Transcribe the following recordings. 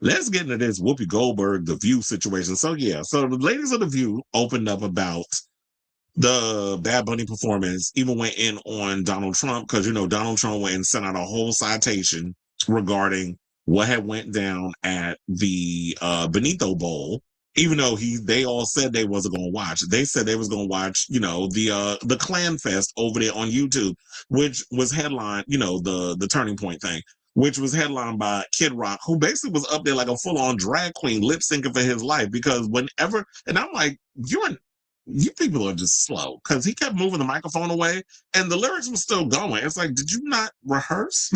let's get into this Whoopi Goldberg, The View situation. So yeah, so the ladies of The View opened up about the Bad Bunny performance, even went in on Donald Trump, because, you know, Donald Trump went and sent out a whole citation regarding what had went down at the Benito Bowl. Even though they all said they wasn't going to watch, they said they was going to watch, you know, the Clan Fest over there on YouTube, which was headlined, you know, the Turning Point thing, which was headlined by Kid Rock, who basically was up there like a full on drag queen lip syncing for his life. Because whenever, and I'm like, you people are just slow, because he kept moving the microphone away and the lyrics were still going. It's like, did you not rehearse?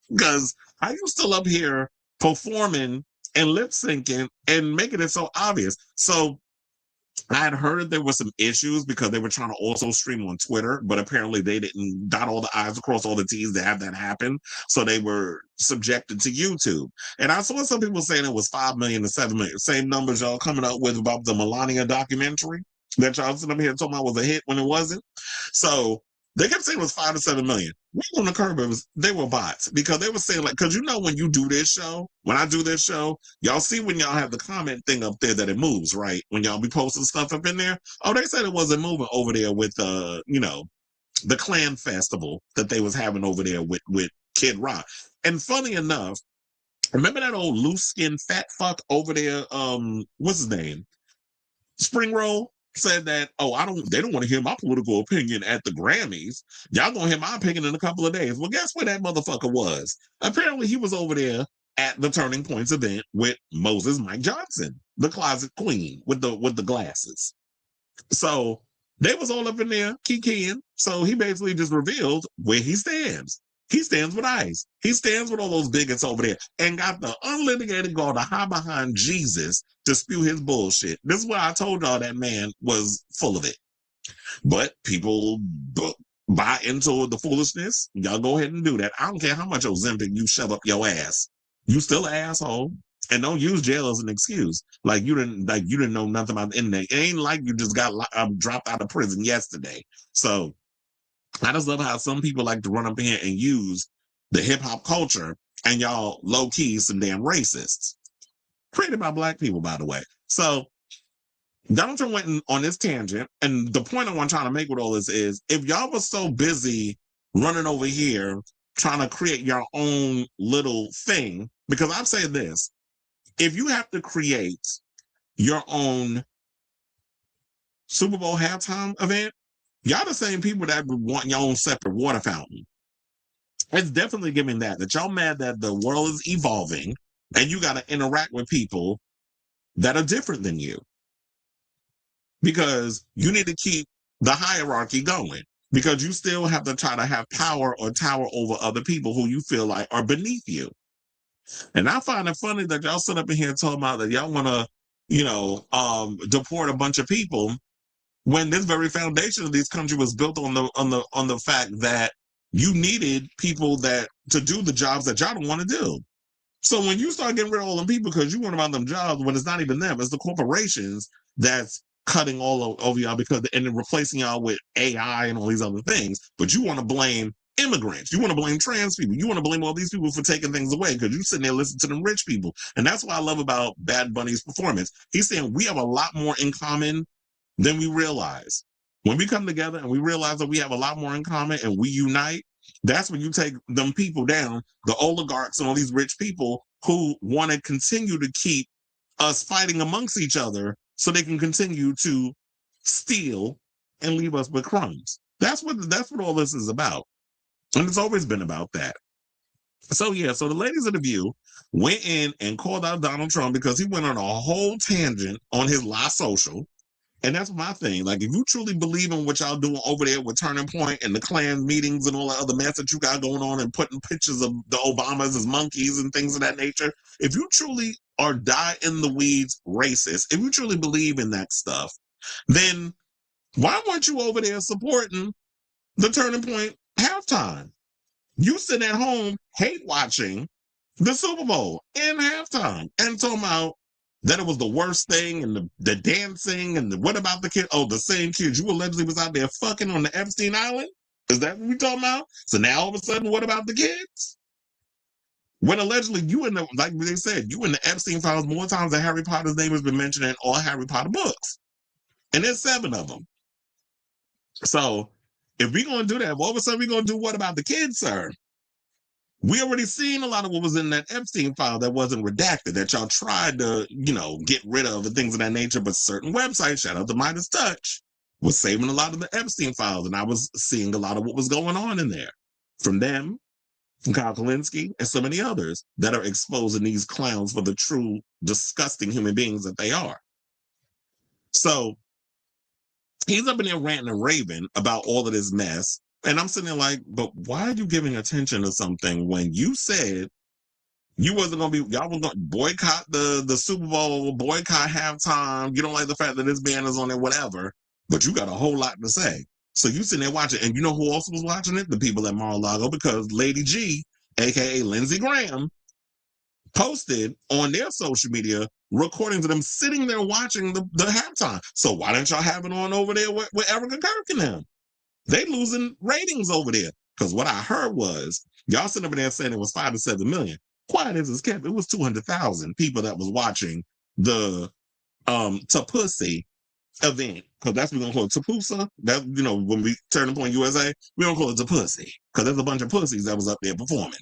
Because how you still up here performing and lip syncing and making it so obvious? So I had heard there were some issues because they were trying to also stream on Twitter, but apparently they didn't dot all the I's across all the T's to have that happen. So they were subjected to YouTube. And I saw some people saying it was 5 million to 7 million. Same numbers y'all coming up with about the Melania documentary that y'all sitting up here talking about was a hit when it wasn't. So they kept saying it was 5 to 7 million. Right on the curb, they were bots, because they were saying, like, because you know, when you do this show, when I do this show, y'all see when y'all have the comment thing up there that it moves, right? When y'all be posting stuff up in there. Oh, they said it wasn't moving over there with you know, the Clan Festival that they was having over there with Kid Rock. And funny enough, remember that old loose skin fat fuck over there, what's his name? Spring Roll? Said that, oh, they don't want to hear my political opinion at the Grammys. Y'all gonna hear my opinion in a couple of days. Well, guess where that motherfucker was? Apparently he was over there at the Turning Points event with Moses Mike Johnson, the closet queen with the glasses. So they was all up in there kikiing. So he basically just revealed where he stands. He stands with ICE. He stands with all those bigots over there and got the unlitigated gall to hide behind Jesus to spew his bullshit. This is why I told y'all that man was full of it. But people buy into the foolishness. Y'all go ahead and do that. I don't care how much Ozempic you shove up your ass. You still an asshole. And don't use jail as an excuse. Like you didn't know nothing about the internet. It ain't like you just got dropped out of prison yesterday. So I just love how some people like to run up in here and use the hip hop culture, and y'all low key some damn racists. Created by black people, by the way. So Donald Trump went on this tangent, and the point I want to try to make with all this is, if y'all was so busy running over here trying to create your own little thing, because I've said this, if you have to create your own Super Bowl halftime event, y'all the same people that would want your own separate water fountain. It's definitely giving that y'all mad that the world is evolving and you got to interact with people that are different than you, because you need to keep the hierarchy going, because you still have to try to have power or tower over other people who you feel like are beneath you. And I find it funny that y'all sit up in here talking about that y'all want to, you know, deport a bunch of people, when this very foundation of this country was built on the fact that you needed people that to do the jobs that y'all don't want to do. So when you start getting rid of all them people because you want about them jobs, when it's not even them, it's the corporations that's cutting all over y'all, because and then replacing y'all with AI and all these other things. But you want to blame immigrants, you want to blame trans people, you want to blame all these people for taking things away because you sitting there listening to them rich people. And that's what I love about Bad Bunny's performance. He's saying we have a lot more in common than we realize. When we come together and we realize that we have a lot more in common and we unite, that's when you take them people down, the oligarchs and all these rich people who want to continue to keep us fighting amongst each other so they can continue to steal and leave us with crumbs. That's what all this is about. And it's always been about that. So yeah, so the ladies of The View went in and called out Donald Trump because he went on a whole tangent on his live social. And that's my thing. Like, if you truly believe in what y'all doing over there with Turning Point and the Klan meetings and all that other mess that you got going on and putting pictures of the Obamas as monkeys and things of that nature, if you truly are die in the weeds racist, if you truly believe in that stuff, then why weren't you over there supporting the Turning Point halftime? You sit at home hate watching the Super Bowl in halftime and talking about that it was the worst thing, and the dancing, and what about the kid? Oh, the same kids you allegedly was out there fucking on the Epstein Island? Is that what we talking about? So now all of a sudden, what about the kids? When allegedly you in the, like they said, you in the Epstein files more times than Harry Potter's name has been mentioned in all Harry Potter books. And there's 7 of them. So if we're going to do that, what of a sudden we're going to do what about the kids, sir? We already seen a lot of what was in that Epstein file that wasn't redacted, that y'all tried to, get rid of and things of that nature. But certain websites, shout out to Midas Touch, was saving a lot of the Epstein files. And I was seeing a lot of what was going on in there from them, from Kyle Kalinske, and so many others that are exposing these clowns for the true disgusting human beings that they are. So he's up in there ranting and raving about all of this mess. And I'm sitting there like, but why are you giving attention to something when you said you wasn't going to be, y'all was going to boycott the Super Bowl, boycott halftime. You don't like the fact that this band is on there, whatever, but you got a whole lot to say. So you sitting there watching, and you know who else was watching it? The people at Mar-a-Lago, because Lady G, aka Lindsey Graham, posted on their social media recordings of them sitting there watching the halftime. So why don't y'all have it on over there with Erica Kirk and them? They losing ratings over there. Because what I heard was, y'all sitting over there saying it was 5 to 7 million. Quiet as it's kept, it was 200,000 people that was watching the Tapussy event. Because that's what we're going to call it, Tapusa. That, when we Turning Point USA, we don't call it Tapussy. Because there's a bunch of pussies that was up there performing.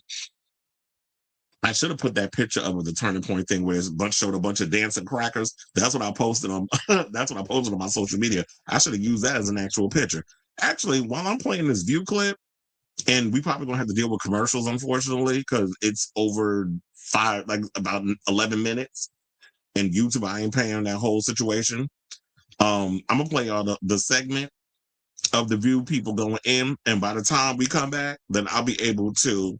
I should have put that picture up of the Turning Point thing where it showed a bunch of dancing crackers. That's what I posted on. That's what I posted on my social media. I should have used that as an actual picture. Actually, while I'm playing this view clip, and we probably gonna have to deal with commercials, unfortunately, because it's over about 11 minutes, and YouTube, I ain't paying that whole situation. I'm gonna play all the segment of the view people going in, and by the time we come back, then I'll be able to.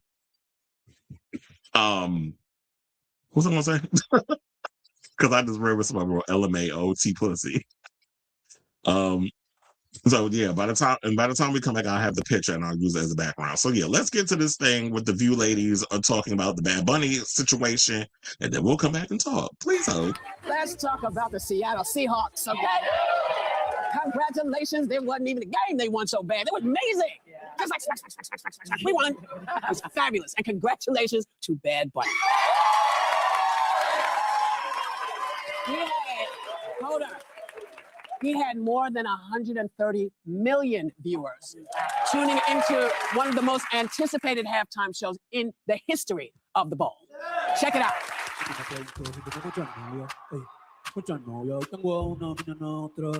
What's I gonna say? Because I just remember somebody wrote LMAO pussy. So yeah, by the time we come back, I'll have the picture and I'll use it as a background. So yeah, let's get to this thing with the View ladies are talking about the Bad Bunny situation, and then we'll come back and talk. Please hold. Let's talk about the Seattle Seahawks, okay? Congratulations, there wasn't even a game they won so bad. It was amazing. Just like smack. We won. It was fabulous. And congratulations to Bad Bunny. Hold on. He had more than 130 million viewers tuning into one of the most anticipated halftime shows in the history of the Bowl. Check it out. Muchas novias, tengo una, mañana otra.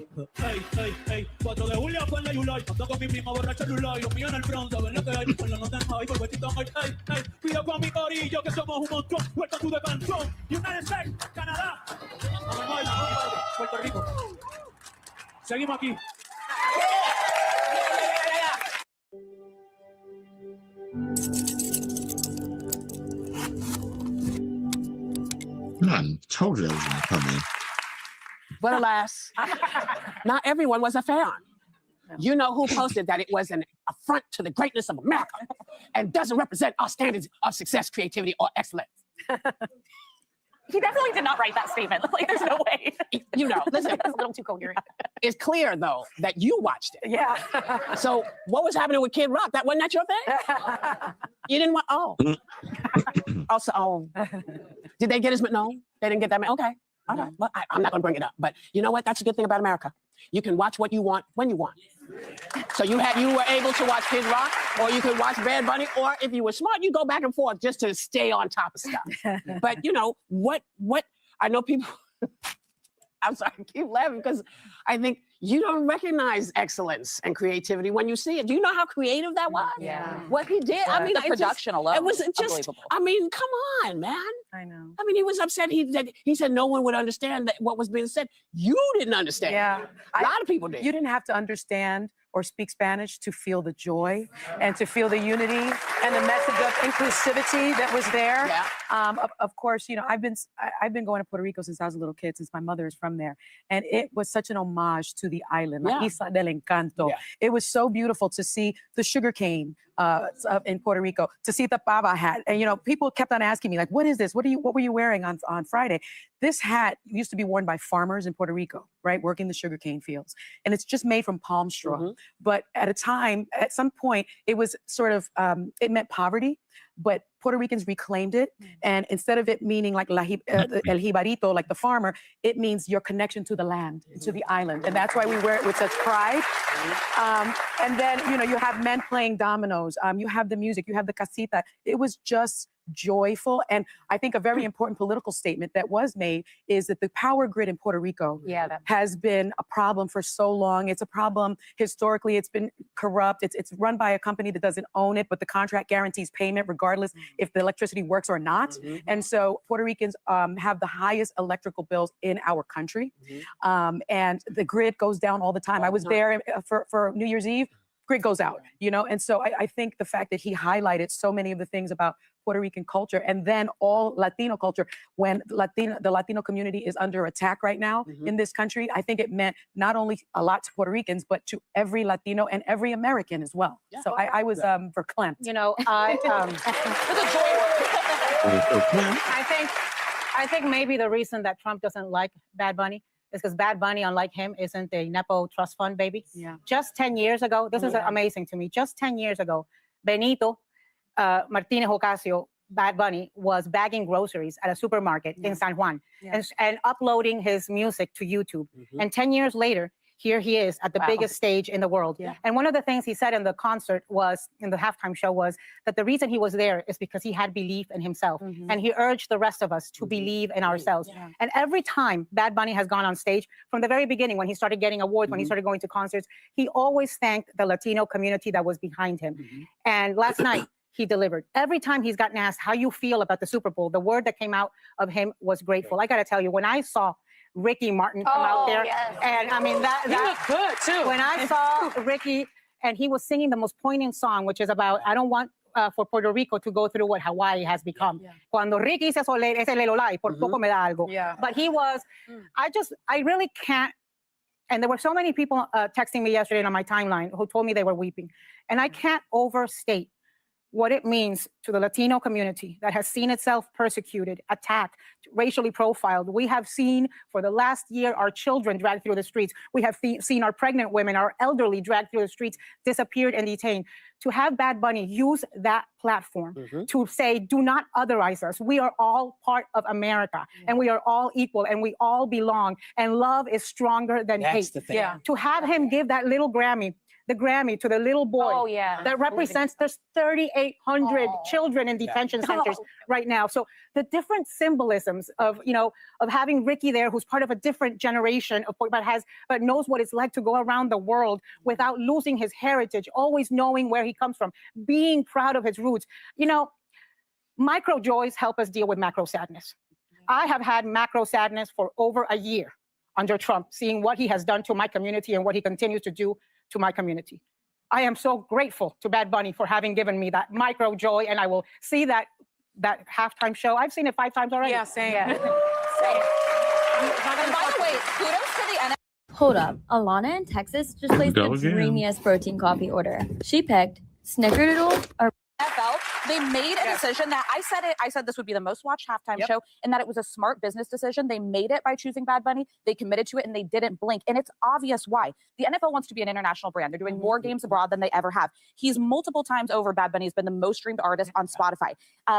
Ey, 4 de julio con la Yulai. Ando con mi prima borracha Lulay. Los míos en el front, ¿saben lo que hay? Con la nota en high, por huetito en ey. Cuida con mi corillo, que somos un montón. Welcome to the Cantón. United States, Canadá. Puerto Rico. Seguimos aquí. I told you that was going to come in. But alas, not everyone was a fan. You know who posted that it was an affront to the greatness of America and doesn't represent our standards of success, creativity, or excellence? He definitely did not write that statement. Like, there's no way. Listen. It's a little too coherent. It's clear, though, that you watched it. Yeah. So what was happening with Kid Rock? That wasn't that your thing? You didn't want, Also, did they get his, no, they didn't get that. Okay. All right. Well, I'm not going to bring it up. But you know what? That's a good thing about America. You can watch what you want when you want. So you were able to watch Kid Rock, or you could watch Bad Bunny, or if you were smart, you go back and forth just to stay on top of stuff. But what I know people, I'm sorry, I keep laughing because I think you don't recognize excellence and creativity when you see it. Do you know how creative that was? Yeah. What he did? Yeah. I mean, the production alone. It was just unbelievable. I mean, come on, man. I know. I mean, he was upset. He said no one would understand what was being said. You didn't understand. Yeah. A lot of people did. You didn't have to understand or speak Spanish to feel the joy and to feel the unity and the message of inclusivity that was there. Yeah. Of course, I've been going to Puerto Rico since I was a little kid, since my mother is from there. And it was such an homage to the island, La Isla del Encanto. Yeah. It was so beautiful to see the sugarcane in Puerto Rico, to see the pava hat. And, people kept on asking me, like, what is this? What were you wearing on Friday? This hat used to be worn by farmers in Puerto Rico, right? Working the sugarcane fields. And it's just made from palm straw. Mm-hmm. But at some point, it was sort of, it meant poverty. but Puerto Ricans reclaimed it. And instead of it meaning like el jibarito, like the farmer, it means your connection to the land, to the island. And that's why we wear it with such pride. And then, you know, you have men playing dominoes. You have the music, you have the casita. It was just joyful. And I think a very important political statement that was made is that the power grid in Puerto Rico has been a problem for so long. It's a problem historically. It's been corrupt. It's run by a company that doesn't own it, but the contract guarantees payment regardless if the electricity works or not. And so Puerto Ricans have the highest electrical bills in our country. And the grid goes down all the time. I was there for New Year's Eve. Grid goes out, you know? And so I think the fact that he highlighted so many of the things about Puerto Rican culture and then all Latino culture, when the Latino community is under attack right now in this country, I think it meant not only a lot to Puerto Ricans, but to every Latino and every American as well. So I was verklempt. You know, I think maybe the reason that Trump doesn't like Bad Bunny is because Bad Bunny, unlike him, isn't a Nepo trust fund baby. Just 10 years ago, this is amazing to me. Just 10 years ago, Benito, Martinez Ocasio, Bad Bunny was bagging groceries at a supermarket in San Juan and uploading his music to YouTube. And 10 years later, here he is at the biggest stage in the world. And one of the things he said in the concert was, in the halftime show, was that the reason he was there is because he had belief in himself. And he urged the rest of us to believe in ourselves. And every time Bad Bunny has gone on stage, from the very beginning, when he started getting awards, when he started going to concerts, he always thanked the Latino community that was behind him. And last night, he delivered. Every time he's gotten asked how you feel about the Super Bowl, the word that came out of him was grateful. I got to tell you, when I saw Ricky Martin come out there, and I mean, that looked good too. When I saw Ricky, and he was singing the most poignant song, which is about, I don't want for Puerto Rico to go through what Hawaii has become. Cuando Ricky se sole, ese lelolai, por poco me da algo. But he was, I really can't. And there were so many people texting me yesterday on my timeline who told me they were weeping. And I can't overstate what it means to the Latino community that has seen itself persecuted, attacked, racially profiled. We have seen for the last year our children dragged through the streets. We have seen our pregnant women, our elderly dragged through the streets, disappeared and detained. To have Bad Bunny use that platform to say, do not otherize us. We are all part of America and we are all equal and we all belong and love is stronger than hate. To have him give that little Grammy, the Grammy to the little boy that represents, there's 3,800 children in detention centers right now. So the different symbolisms of, you know, of having Ricky there, who's part of a different generation, of, but knows what it's like to go around the world without losing his heritage, always knowing where he comes from, being proud of his roots. You know, micro joys help us deal with macro sadness. I have had macro sadness for over a year under Trump, seeing what he has done to my community and what he continues to do to my community. I am so grateful to Bad Bunny for having given me that micro joy, and I will see that halftime show. I've seen it 5 times already. Yeah, same. And by the way, kudos to the NFL. Hold up, Alana in Texas just placed the dreamiest protein coffee order. She picked Snickerdoodle or NFL, they made a decision that I said this would be the most watched halftime show and that it was a smart business decision. They made it by choosing Bad Bunny. They committed to it and they didn't blink. And it's obvious why. The NFL wants to be an international brand. They're doing more games abroad than they ever have. He's multiple times over, Bad Bunny has been the most streamed artist on Spotify.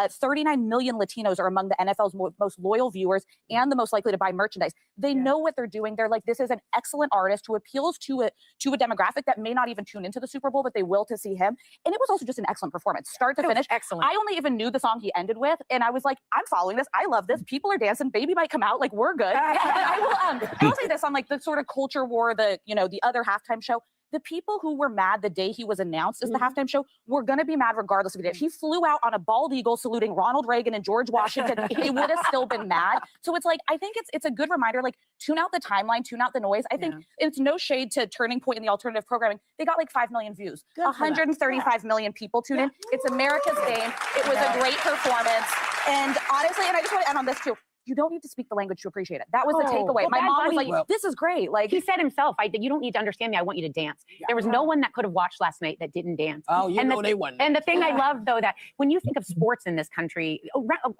39 million Latinos are among the NFL's most loyal viewers and the most likely to buy merchandise. They know what they're doing. They're like, this is an excellent artist who appeals to a demographic that may not even tune into the Super Bowl, but they will to see him. And it was also just an excellent performance. Start to finish. Excellent. I only even knew the song he ended with, and I was like, I'm following this. I love this. People are dancing. Baby might come out. Like, we're good. And I'll say this on like the sort of culture war, the other halftime show. The people who were mad the day he was announced as the halftime show were going to be mad regardless of it. If he flew out on a bald eagle saluting Ronald Reagan and George Washington, he would have still been mad. So it's like, I think it's a good reminder, like, tune out the timeline, tune out the noise. I think it's no shade to Turning Point in the alternative programming. They got like 5 million views. 135 million people tune in. It's America's game. It was a great performance. And honestly, and I just want to end on this too. you don't need to speak the language to appreciate it. That was the takeaway. Well, My Bad mom was Bunny- like, this is great. Like, he said himself, you don't need to understand me. I want you to dance. There was no one that could have watched last night that didn't dance. Oh, you and know they won. And the thing I love, though, that when you think of sports in this country,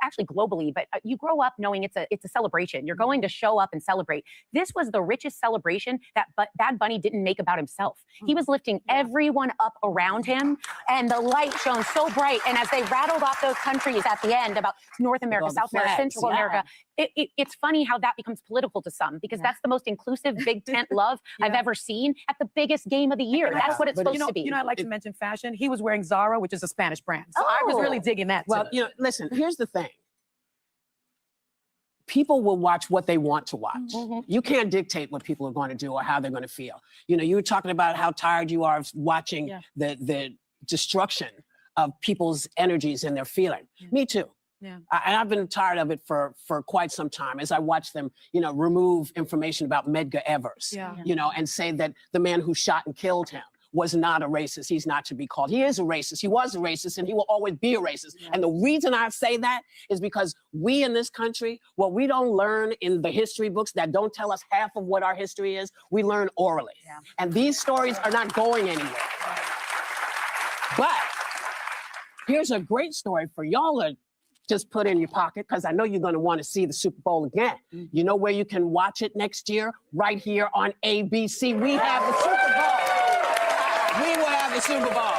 actually globally, but you grow up knowing it's a celebration. You're going to show up and celebrate. This was the richest celebration that Bad Bunny didn't make about himself. He was lifting everyone up around him, and the light shone so bright. And as they rattled off those countries at the end about North America, South America, Central America, it's funny how that becomes political to some, because that's the most inclusive big tent love I've ever seen at the biggest game of the year. That's what it's supposed to be. You know, I'd like to mention fashion. He was wearing Zara, which is a Spanish brand. So I was really digging that. Well, you know, listen, here's the thing. People will watch what they want to watch. You can't dictate what people are going to do or how they're going to feel. You know, you were talking about how tired you are of watching the destruction of people's energies and their feeling. Me too. Yeah. And I've been tired of it for quite some time as I watch them, you know, remove information about Medgar Evers, you know, and say that the man who shot and killed him was not a racist. He's not to be called. He is a racist. He was a racist, and he will always be a racist. And the reason I say that is because we in this country, what we don't learn in the history books that don't tell us half of what our history is, we learn orally. And these stories are not going anywhere. But here's a great story for y'all to just put in your pocket, because I know you're going to want to see the Super Bowl again. You know where you can watch it next year? Right here on ABC. We have the Super Bowl. We will have the Super Bowl.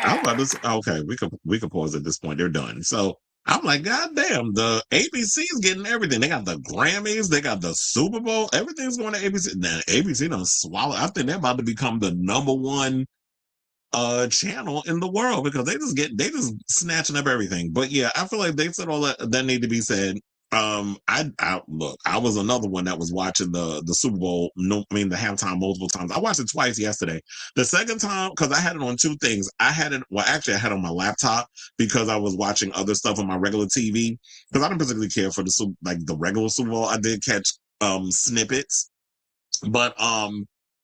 I'm about to say, okay, we can pause at this point. They're done. So I'm like, God damn, the ABC is getting everything. They got the Grammys, they got the Super Bowl, everything's going to ABC. Now ABC done swallow. I think they're about to become the #1 channel in the world, because they just snatching up everything. But yeah, I feel like they said all that need to be said. I was another one that was watching the Super Bowl, the halftime multiple times. I watched it twice yesterday. The second time, because I had it on two things. I had it on my laptop because I was watching other stuff on my regular TV, because I don't particularly care for the regular Super Bowl. I did catch snippets, but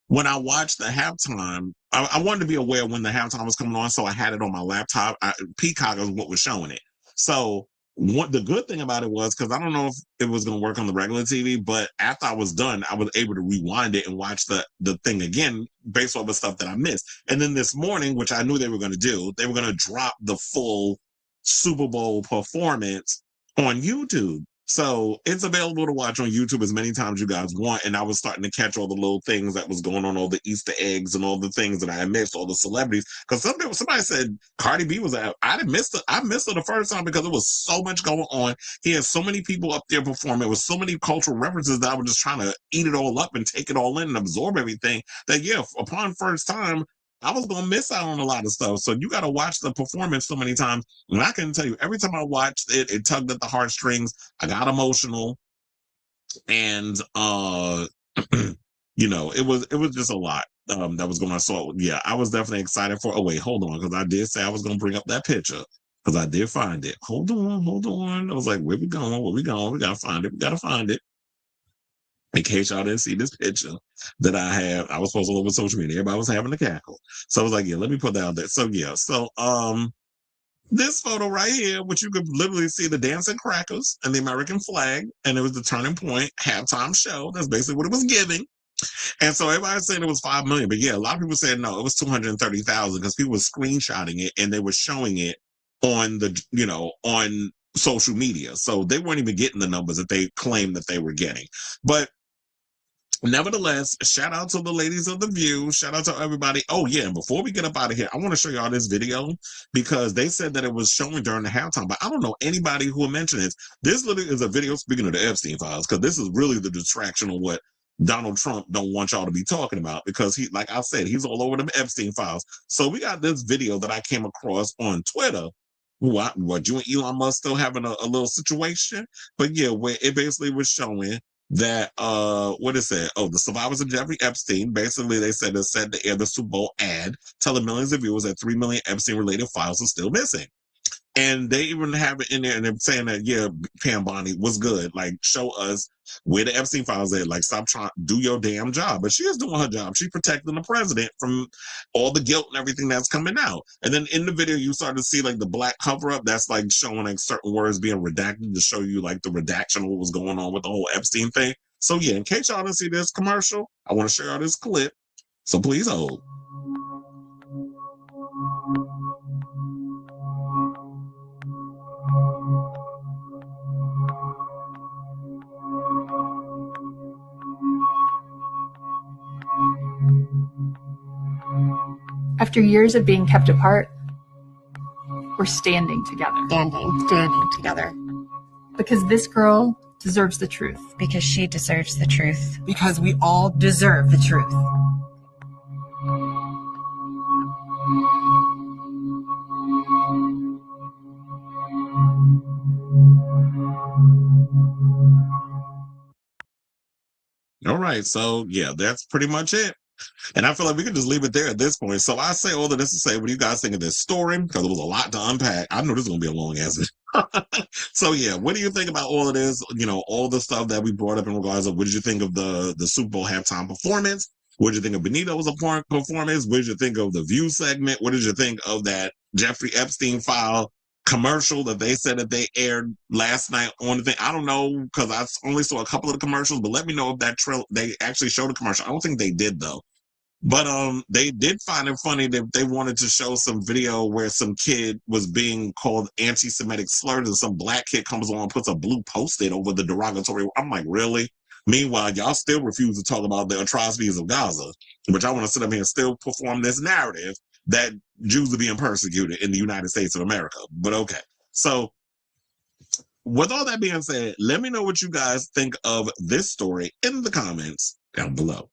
when I watched the halftime, I wanted to be aware when the halftime was coming on, so I had it on my laptop. Peacock is what was showing it. So the good thing about it was, because I don't know if it was going to work on the regular TV, but after I was done, I was able to rewind it and watch the thing again based on the stuff that I missed. And then this morning, which I knew they were going to do, they were going to drop the full Super Bowl performance on YouTube. So it's available to watch on YouTube as many times you guys want. And I was starting to catch all the little things that was going on, all the Easter eggs and all the things that I had missed, all the celebrities. Because somebody said Cardi B was out. I missed it the first time because there was so much going on. He had so many people up there performing. There was so many cultural references that I was just trying to eat it all up and take it all in and absorb everything. That upon first time, I was going to miss out on a lot of stuff. So you got to watch the performance so many times. And I can tell you, every time I watched it, it tugged at the heartstrings. I got emotional. And, it was just a lot that was going on. So, yeah, I was definitely excited for, hold on, because I did say I was going to bring up that picture, because I did find it. Hold on. I was like, where we going? We got to find it. In case y'all didn't see this picture that I have, I was posting over social media. Everybody was having a cackle. So I was like, let me put that out there. So this photo right here, which you could literally see the dancing crackers and the American flag, and it was the Turning Point halftime show. That's basically what it was giving. And so everybody saying it was 5 million, but a lot of people said no, it was 230,000, because people were screenshotting it and they were showing it on on social media. So they weren't even getting the numbers that they claimed that they were getting. But nevertheless, shout out to the ladies of The View. Shout out to everybody. Oh, yeah. And before we get up out of here, I want to show y'all this video, because they said that it was showing during the halftime, but I don't know anybody who will mention it. This literally is a video, speaking of the Epstein files, because this is really the distraction of what Donald Trump don't want y'all to be talking about, because he, like I said, he's all over them Epstein files. So we got this video that I came across on Twitter. What you and Elon Musk still having a little situation? But yeah, where it basically was showing that what is it? Oh, the survivors of Jeffrey Epstein. Basically, they said it's set to air the Super Bowl ad, telling millions of viewers that 3 million Epstein-related files are still missing. And they even have it in there, and they're saying that, yeah, Pam Bondi was good. Like, show us where the Epstein files at. Like, stop trying, do your damn job. But she is doing her job. She's protecting the president from all the guilt and everything that's coming out. And then in the video, you start to see like the black cover up that's like showing like certain words being redacted to show you like the redaction of what was going on with the whole Epstein thing. So yeah, in case y'all didn't see this commercial, I want to share y'all this clip. So please hold. After years of being kept apart, we're standing together. Standing together. Because this girl deserves the truth. Because she deserves the truth. Because we all deserve the truth. All right, so yeah, that's pretty much it. And I feel like we can just leave it there at this point. So I say all of this to say, what do you guys think of this story? Because it was a lot to unpack. I know this is going to be a long answer. So yeah, what do you think about all of this? You know, all the stuff that we brought up in regards of what did you think of the Super Bowl halftime performance? What did you think of Benito's performance? What did you think of the View segment? What did you think of that Jeffrey Epstein file commercial that they said that they aired last night on the thing? I don't know, because I only saw a couple of the commercials, but let me know if that they actually showed a commercial. I don't think they did though. But they did find it funny that they wanted to show some video where some kid was being called anti-Semitic slurs, and some black kid comes on and puts a blue post-it over the derogatory. I'm like, really? Meanwhile, y'all still refuse to talk about the atrocities of Gaza, which I want to sit up here and still perform this narrative that Jews are being persecuted in the United States of America. But okay. So with all that being said, let me know what you guys think of this story in the comments down below.